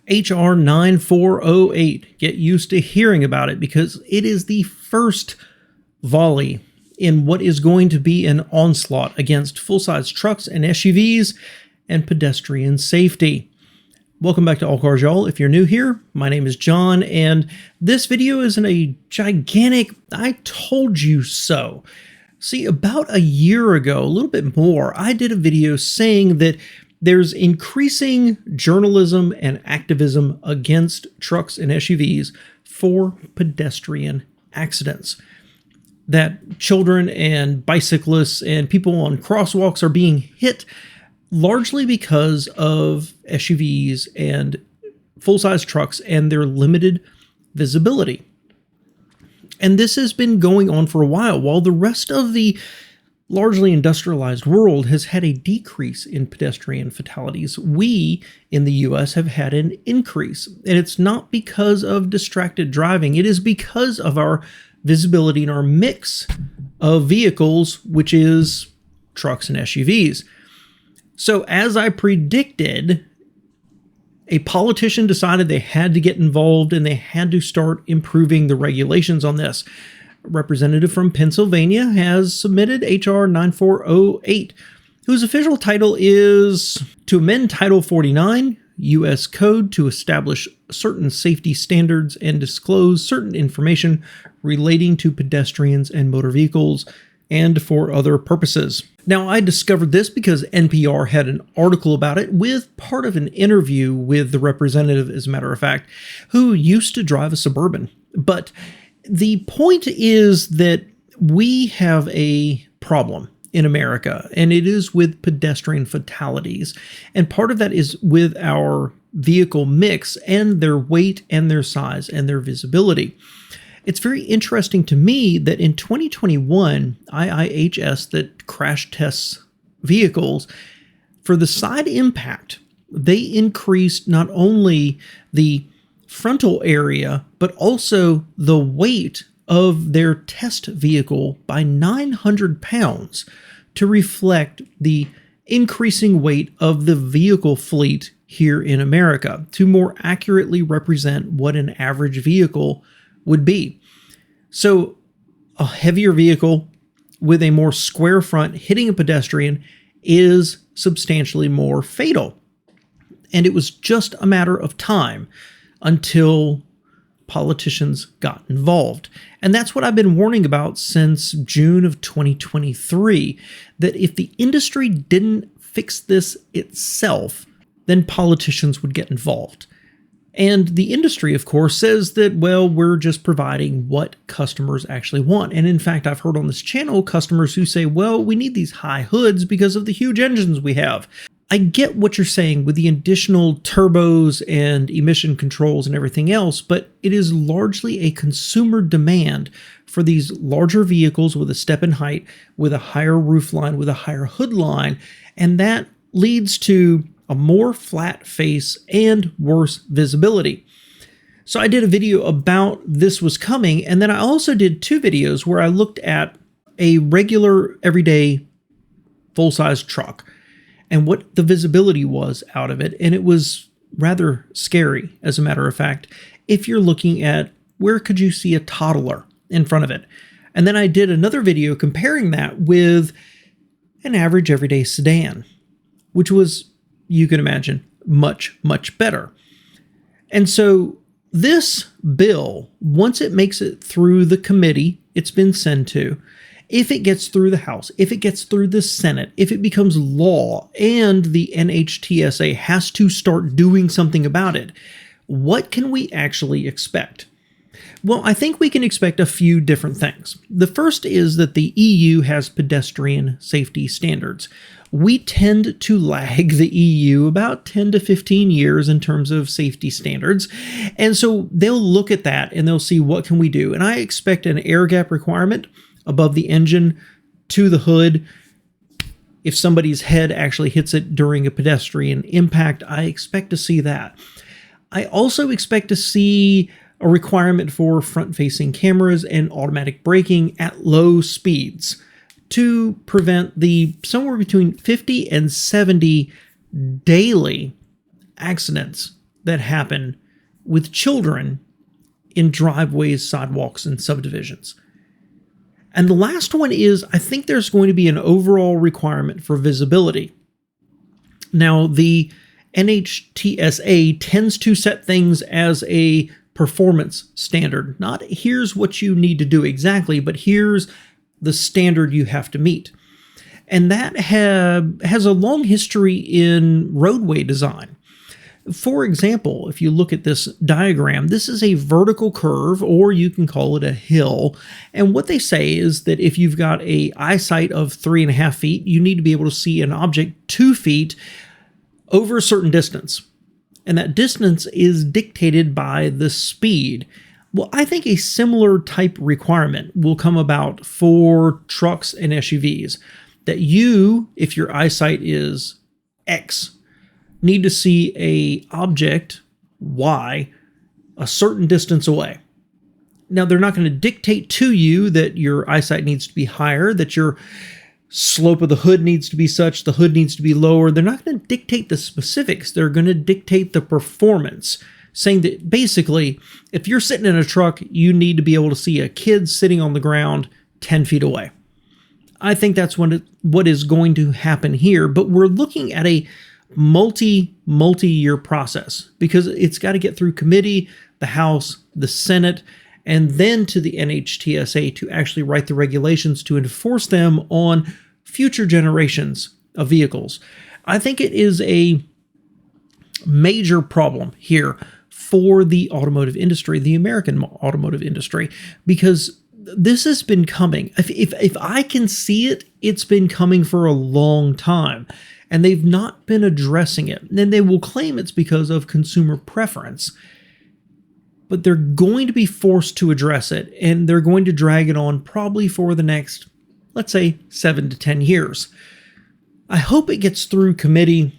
HR 9408. Get used to hearing about it because it is the first volley in what is going to be an onslaught against full-size trucks and SUVs and pedestrian safety. Welcome back to All Cars Y'all. If you're new here, my name is John, and this video isn't a gigantic I told you so. See, about a year ago, a little bit more, I did a video saying that there's increasing journalism and activism against trucks and SUVs for pedestrian accidents. That children and bicyclists and people on crosswalks are being hit largely because of SUVs and full-size trucks and their limited visibility. And this has been going on for a while the rest of the largely industrialized world has had a decrease in pedestrian fatalities. We in the US have had an increase, and it's not because of distracted driving. It is because of our visibility and our mix of vehicles, which is trucks and SUVs. So as I predicted, a politician decided they had to get involved and they had to start improving the regulations on this. A representative from Pennsylvania has submitted HR 9408, whose official title is to amend Title 49 U.S. Code to establish certain safety standards and disclose certain information relating to pedestrians and motor vehicles and for other purposes. Now, I discovered this because NPR had an article about it with part of an interview with the representative, as a matter of fact, who used to drive a Suburban. But the point is that we have a problem in America, and it is with pedestrian fatalities. And part of that is with our vehicle mix and their weight and their size and their visibility. It's very interesting to me that in 2021, IIHS, that crash tests vehicles, for the side impact, they increased not only the frontal area, but also the weight of their test vehicle by 900 pounds to reflect the increasing weight of the vehicle fleet here in America, to more accurately represent what an average vehicle would be. So a heavier vehicle with a more square front hitting a pedestrian is substantially more fatal. And it was just a matter of time until politicians got involved. And that's what I've been warning about since June of 2023, that if the industry didn't fix this itself, then politicians would get involved. And the industry, of course, says that, well, we're just providing what customers actually want. And in fact, I've heard on this channel customers who say, well, we need these high hoods because of the huge engines we have. I get what you're saying with the additional turbos and emission controls and everything else, but it is largely a consumer demand for these larger vehicles with a step in height, with a higher roof line, with a higher hood line, and that leads to a more flat face and worse visibility. So I did a video about this was coming, and then I also did two videos where I looked at a regular everyday full-size truck and what the visibility was out of it. And it was rather scary, as a matter of fact, if you're looking at where could you see a toddler in front of it. And then I did another video comparing that with an average everyday sedan, which was, you can imagine, much, much better. And so this bill, once it makes it through the committee it's been sent to, if it gets through the House, if it gets through the Senate, if it becomes law and the NHTSA has to start doing something about it, what can we actually expect? Well, I think we can expect a few different things. The first is that the EU has pedestrian safety standards. We tend to lag the EU about 10 to 15 years in terms of safety standards. And so they'll look at that and they'll see what can we do. And I expect an air gap requirement above the engine to the hood. If somebody's head actually hits it during a pedestrian impact, I expect to see that. I also expect to see a requirement for front-facing cameras and automatic braking at low speeds to prevent the somewhere between 50 and 70 daily accidents that happen with children in driveways, sidewalks, and subdivisions. And the last one is, I think there's going to be an overall requirement for visibility. Now, the NHTSA tends to set things as a performance standard. Not here's what you need to do exactly, but here's the standard you have to meet. And that has a long history in roadway design. For example, if you look at this diagram, this is a vertical curve, or you can call it a hill. And what they say is that if you've got an eyesight of 3.5 feet, you need to be able to see an object 2 feet over a certain distance. And that distance is dictated by the speed. Well, I think a similar type requirement will come about for trucks and SUVs. That you, if your eyesight is X, need to see a object, Y, a certain distance away. Now, they're not going to dictate to you that your eyesight needs to be higher, that your slope of the hood needs to be such, the hood needs to be lower. They're not going to dictate the specifics. They're going to dictate the performance, saying that basically, if you're sitting in a truck, you need to be able to see a kid sitting on the ground 10 feet away. I think that's what is going to happen here, but we're looking at a multi-year process because it's got to get through committee, the House, the Senate, and then to the NHTSA to actually write the regulations to enforce them on future generations of vehicles. I think it is a major problem here for the automotive industry, the American automotive industry, because this has been coming. If I can see it, it's been coming for a long time. And they've not been addressing it. And then they will claim it's because of consumer preference. But they're going to be forced to address it, and they're going to drag it on probably for the next, let's say, 7 to 10 years. I hope it gets through committee,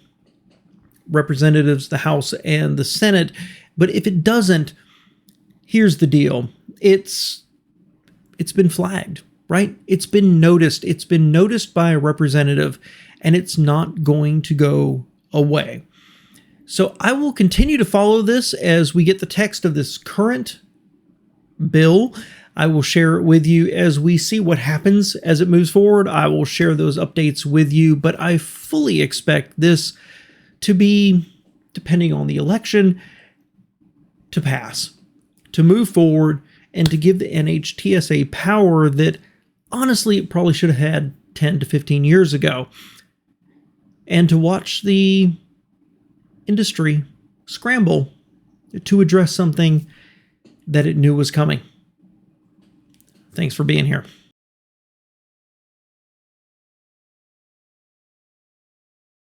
representatives, the House, and the Senate. But if it doesn't, here's the deal. It's been flagged, right? It's been noticed. It's been noticed by a representative, and it's not going to go away. So I will continue to follow this as we get the text of this current bill. I will share it with you as we see what happens as it moves forward. I will share those updates with you, but I fully expect this to be, depending on the election, to pass, to move forward, and to give the NHTSA power that honestly it probably should have had 10 to 15 years ago, and to watch the industry scramble to address something that it knew was coming. Thanks for being here.